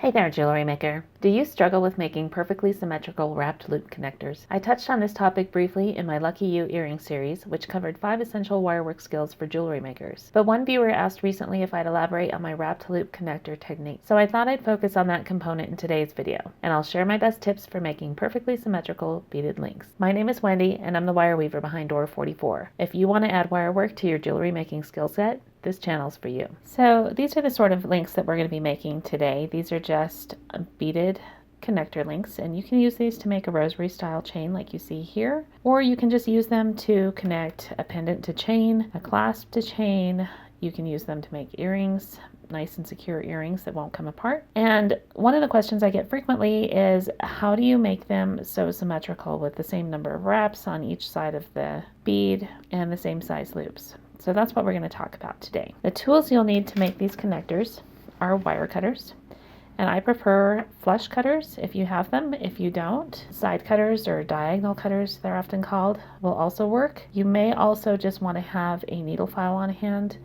Hey there, jewelry maker. Do you struggle with making perfectly symmetrical wrapped loop connectors? I touched on this topic briefly in my Lucky You earring series, which covered 5 essential wirework skills for jewelry makers. But one viewer asked recently if I'd elaborate on my wrapped loop connector technique, so I thought I'd focus on that component in today's video, and I'll share my best tips for making perfectly symmetrical beaded links. My name is Wendy, and I'm the wire weaver behind Door 44. If you want to add wirework to your jewelry making skill set, this channel's for you. So these are the sort of links that we're going to be making today. These are just beaded connector links, and you can use these to make a rosary style chain like you see here, or you can just use them to connect a pendant to chain, a clasp to chain. You can use them to make earrings, nice and secure earrings that won't come apart. And one of the questions I get frequently is, how do you make them so symmetrical with the same number of wraps on each side of the bead and the same size loops? So that's what we're going to talk about today. The tools you'll need to make these connectors are wire cutters, and I prefer flush cutters if you have them. If you don't, side cutters or diagonal cutters, they're often called, will also work. You may also just want to have a needle file on hand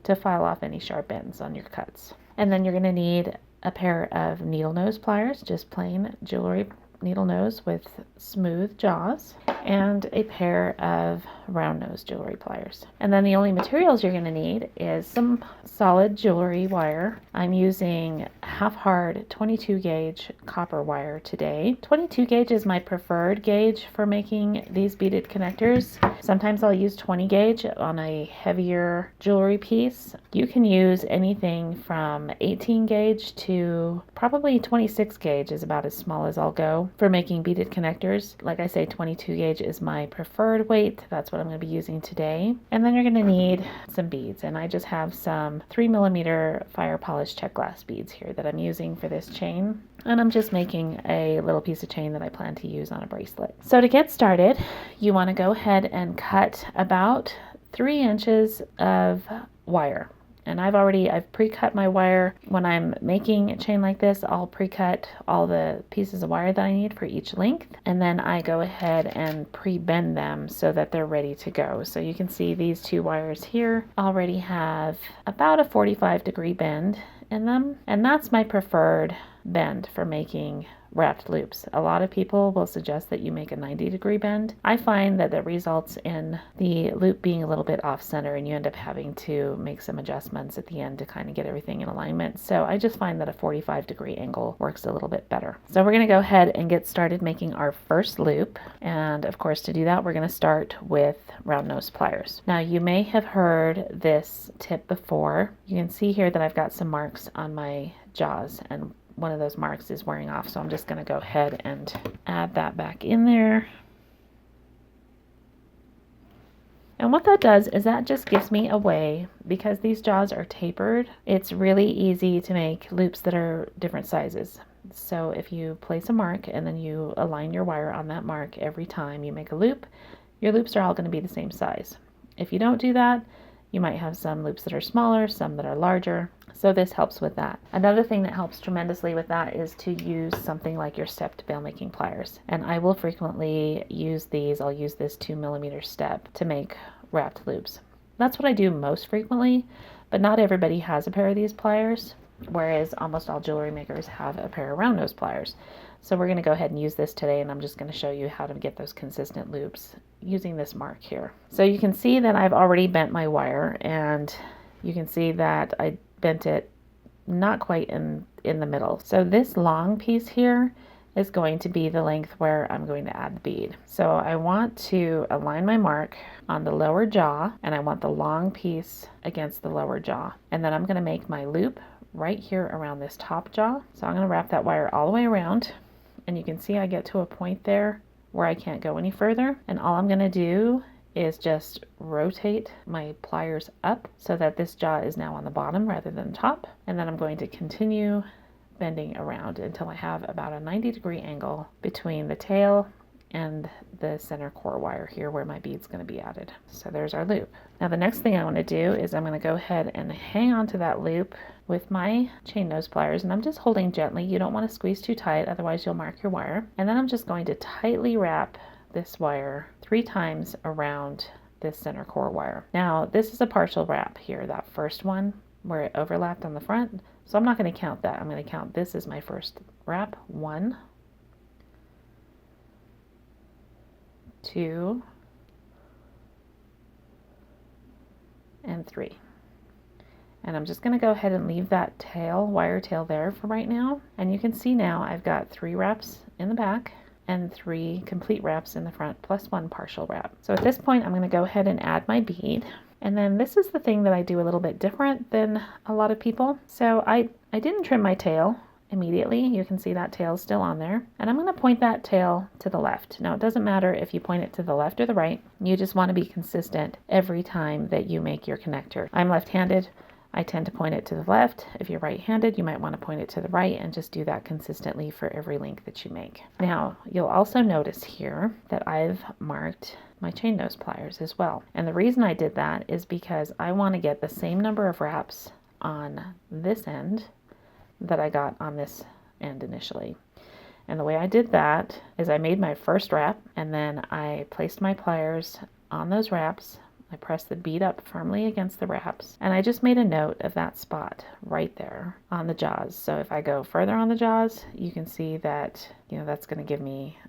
to file off any sharp ends on your cuts. And then you're going to need a pair of needle nose pliers, just plain jewelry needle nose with smooth jaws, and a pair of round nose jewelry pliers. And then the only materials you're going to need is some solid jewelry wire. I'm using half hard 22 gauge copper wire today. 22 gauge is my preferred gauge for making these beaded connectors. Sometimes I'll use 20 gauge on a heavier jewelry piece. You can use anything from 18 gauge to probably 26 gauge is about as small as I'll go for making beaded connectors. Like I say, 22 gauge is my preferred weight. That's what I'm going to be using today. And then you're going to need some beads, and I just have some 3mm fire polished check glass beads here that I'm using for this chain. And I'm just making a little piece of chain that I plan to use on a bracelet. So to get started, you want to go ahead and cut about 3 inches of wire. And I've pre-cut my wire. When I'm making a chain like this, I'll pre-cut all the pieces of wire that I need for each length. And then I go ahead and pre-bend them so that they're ready to go. So you can see these 2 wires here already have about a 45-degree bend in them. And that's my preferred bend for making wrapped loops. A lot of people will suggest that you make a 90-degree bend. I find that that results in the loop being a little bit off center, and you end up having to make some adjustments at the end to kind of get everything in alignment. So I just find that a 45-degree angle works a little bit better. So we're going to go ahead and get started making our first loop. And of course, to do that, we're going to start with round nose pliers. Now, you may have heard this tip before. You can see here that I've got some marks on my jaws, and one of those marks is wearing off, so I'm just going to go ahead and add that back in there. And what that does is that just gives me a way, because these jaws are tapered, it's really easy to make loops that are different sizes. So if you place a mark and then you align your wire on that mark every time you make a loop, your loops are all going to be the same size. If you don't do that, you might have some loops that are smaller, some that are larger. So this helps with that. Another thing that helps tremendously with that is to use something like your stepped bail making pliers. And I will frequently use these. I'll use this 2mm step to make wrapped loops. That's what I do most frequently, but not everybody has a pair of these pliers, whereas almost all jewelry makers have a pair of round nose pliers. So we're going to go ahead and use this today, and I'm just going to show you how to get those consistent loops using this mark here. So you can see that I've already bent my wire, and you can see that I bent it not quite in the middle. So this long piece here is going to be the length where I'm going to add the bead. So I want to align my mark on the lower jaw, and I want the long piece against the lower jaw. And then I'm going to make my loop right here around this top jaw. So I'm going to wrap that wire all the way around, and you can see I get to a point there where I can't go any further. And all I'm going to do is just rotate my pliers up so that this jaw is now on the bottom rather than top. And then I'm going to continue bending around until I have about a 90-degree angle between the tail and the center core wire here where my bead's going to be added. So there's our loop. Now the next thing I want to do is I'm going to go ahead and hang on to that loop with my chain nose pliers, and I'm just holding gently. You don't want to squeeze too tight, otherwise you'll mark your wire. And then I'm just going to tightly wrap this wire 3 times around this center core wire. Now this is a partial wrap here, that first one where it overlapped on the front. So I'm not going to count that. I'm going to count this as my first wrap. 1, 2, and 3. And I'm just going to go ahead and leave that tail, wire tail there for right now. And you can see now I've got 3 wraps in the back and 3 complete wraps in the front plus 1 partial wrap. So at this point I'm going to go ahead and add my bead. And then this is the thing that I do a little bit different than a lot of people. So I didn't trim my tail immediately. You can see that tail is still on there. And I'm going to point that tail to the left. Now it doesn't matter if you point it to the left or the right. You just want to be consistent every time that you make your connector. I'm left-handed. I tend to point it to the left. If you're right-handed, you might want to point it to the right and just do that consistently for every link that you make. Now, you'll also notice here that I've marked my chain nose pliers as well. And the reason I did that is because I want to get the same number of wraps on this end that I got on this end initially. And the way I did that is I made my first wrap and then I placed my pliers on those wraps. I pressed the bead up firmly against the wraps, and I just made a note of that spot right there on the jaws. So if I go further on the jaws, you can see that, that's going to give me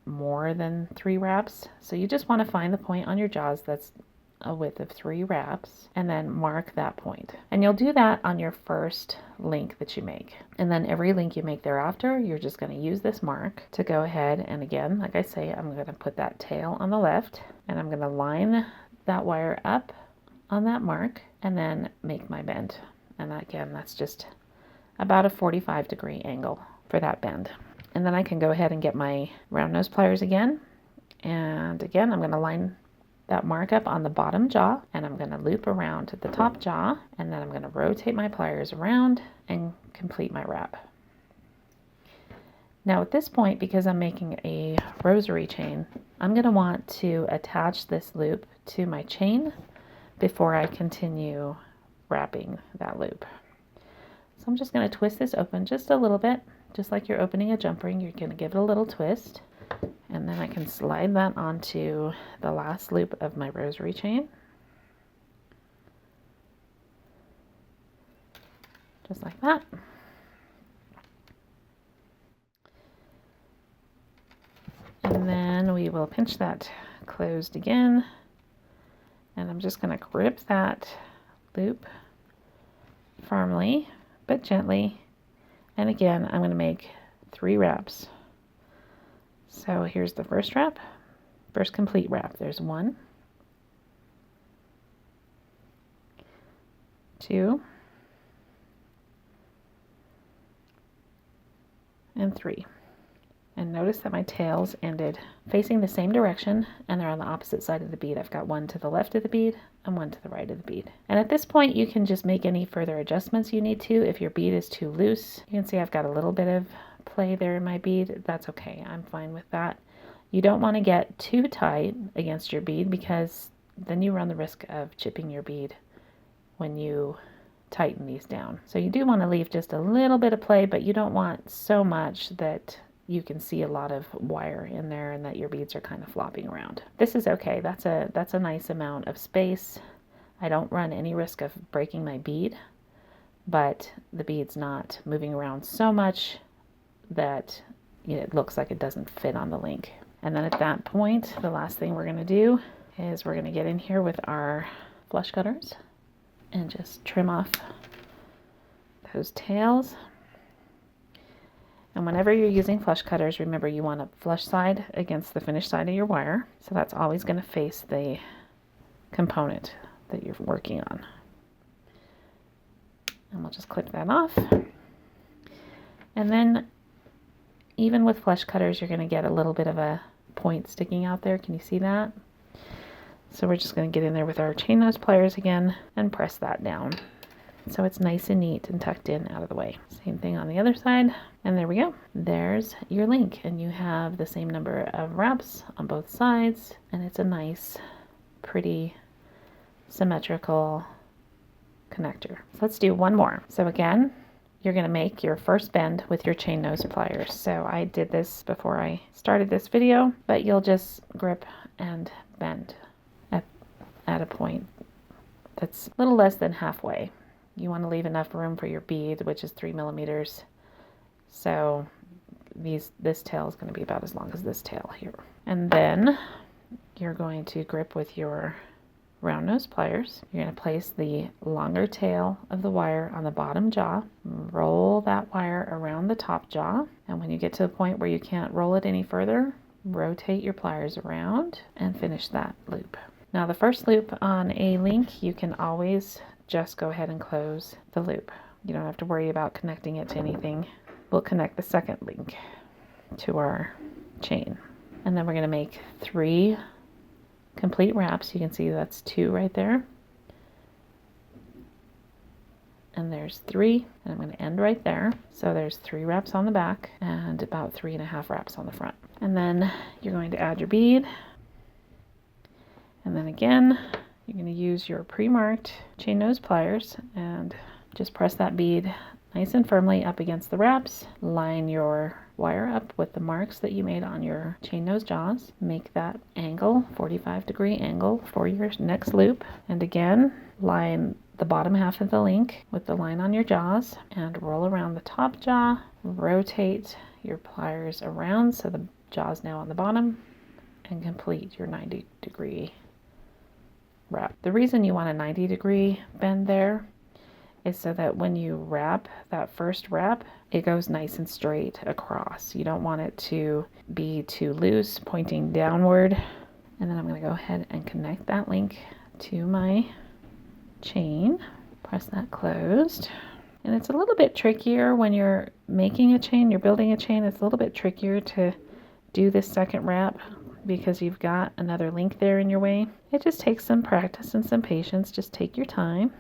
more than 3 wraps. So you just want to find the point on your jaws that's a width of 3 wraps and then mark that point. And you'll do that on your first link that you make. And then every link you make thereafter, you're just going to use this mark to go ahead. And again, like I say, I'm going to put that tail on the left and I'm going to line that wire up on that mark and then make my bend. And again, that's just about a 45-degree angle for that bend. And then I can go ahead and get my round nose pliers again. And again, I'm going to line that mark up on the bottom jaw and I'm going to loop around to the top jaw and then I'm going to rotate my pliers around and complete my wrap. Now at this point, because I'm making a rosary chain, I'm going to want to attach this loop to my chain before I continue wrapping that loop. So I'm just going to twist this open just a little bit, just like you're opening a jump ring. You're going to give it a little twist, and then I can slide that onto the last loop of my rosary chain. Just like that. And then we will pinch that closed again. And I'm just going to grip that loop firmly but gently. And again, I'm going to make 3 wraps. So here's the first wrap, first complete wrap. There's 1, 2, and 3. And notice that my tails ended facing the same direction and they're on the opposite side of the bead. I've got 1 to the left of the bead and 1 to the right of the bead. And at this point you can just make any further adjustments you need to. If your bead is too loose, you can see I've got a little bit of play there in my bead. That's okay, I'm fine with that. You don't want to get too tight against your bead because then you run the risk of chipping your bead when you tighten these down. So you do want to leave just a little bit of play, but you don't want so much that you can see a lot of wire in there and that your beads are kind of flopping around. This is okay. That's a nice amount of space. I don't run any risk of breaking my bead, but the bead's not moving around so much that it looks like it doesn't fit on the link. And then at that point, the last thing we're going to do is we're going to get in here with our flush cutters and just trim off those tails. And whenever you're using flush cutters, remember you want a flush side against the finished side of your wire. So that's always going to face the component that you're working on. And we'll just clip that off. And then even with flush cutters, you're going to get a little bit of a point sticking out there. Can you see that? So we're just going to get in there with our chain nose pliers again and press that down. So it's nice and neat and tucked in out of the way. Same thing on the other side. And there we go. There's your link. And you have the same number of wraps on both sides. And it's a nice, pretty, symmetrical connector. So let's do one more. So again, you're going to make your first bend with your chain nose pliers. So I did this before I started this video, but you'll just grip and bend at a point that's a little less than halfway. You want to leave enough room for your bead, which is 3 millimeters. So this tail is going to be about as long as this tail here. And then you're going to grip with your round nose pliers. You're going to place the longer tail of the wire on the bottom jaw, roll that wire around the top jaw, and when you get to the point where you can't roll it any further, rotate your pliers around and finish that loop. Now the first loop on a link, you can always just go ahead and close the loop. You don't have to worry about connecting it to anything. We'll connect the second link to our chain. And then we're going to make 3 complete wraps. You can see that's 2 right there. And there's 3, and I'm going to end right there. So there's 3 wraps on the back and about 3.5 wraps on the front. And then you're going to add your bead. And then again, you're going to use your pre-marked chain nose pliers and just press that bead nice and firmly up against the wraps. Line your wire up with the marks that you made on your chain nose jaws. Make that angle, 45-degree angle for your next loop. And again, line the bottom half of the link with the line on your jaws and roll around the top jaw. Rotate your pliers around so the jaw's now on the bottom, and complete your 90-degree wrap. The reason you want a 90-degree bend there is so that when you wrap that first wrap, it goes nice and straight across. You don't want it to be too loose, pointing downward. And then I'm going to go ahead and connect that link to my chain. Press that closed. And it's a little bit trickier when you're making a chain, you're building a chain, it's a little bit trickier to do this second wrap because you've got another link there in your way. It just takes some practice and some patience. Just take your time.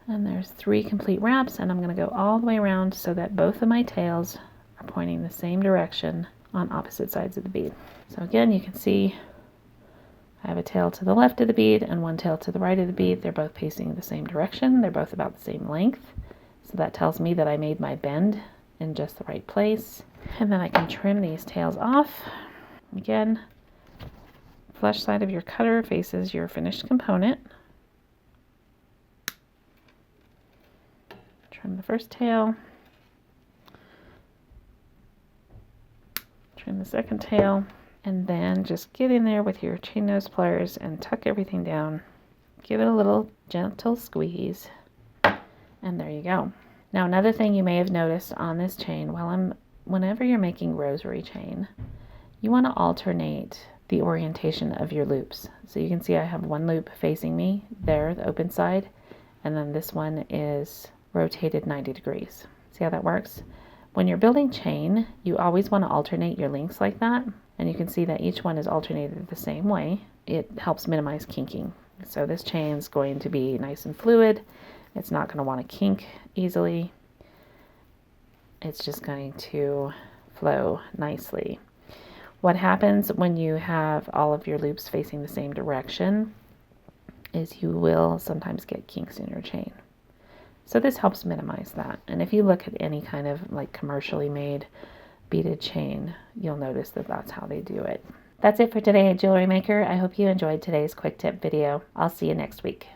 And there's 3 complete wraps, and I'm going to go all the way around so that both of my tails are pointing the same direction on opposite sides of the bead. So again, you can see I have a tail to the left of the bead and one tail to the right of the bead. They're both facing the same direction. They're both about the same length. So that tells me that I made my bend in just the right place. And then I can trim these tails off. Again, flush side of your cutter faces your finished component. Trim the first tail, trim the second tail, and then just get in there with your chain nose pliers and tuck everything down. Give it a little gentle squeeze, and there you go. Now another thing you may have noticed on this chain, whenever you're making rosary chain, you want to alternate the orientation of your loops. So you can see I have one loop facing me there, the open side, and then this one is rotated 90 degrees. See how that works? When you're building chain, you always want to alternate your links like that, and you can see that each one is alternated the same way. It helps minimize kinking. So this chain is going to be nice and fluid. It's not going to want to kink easily. It's just going to flow nicely. What happens when you have all of your loops facing the same direction is you will sometimes get kinks in your chain. So this helps minimize that. And if you look at any kind of like commercially made beaded chain, you'll notice that that's how they do it. That's it for today at Jewelry Maker. I hope you enjoyed today's quick tip video. I'll see you next week.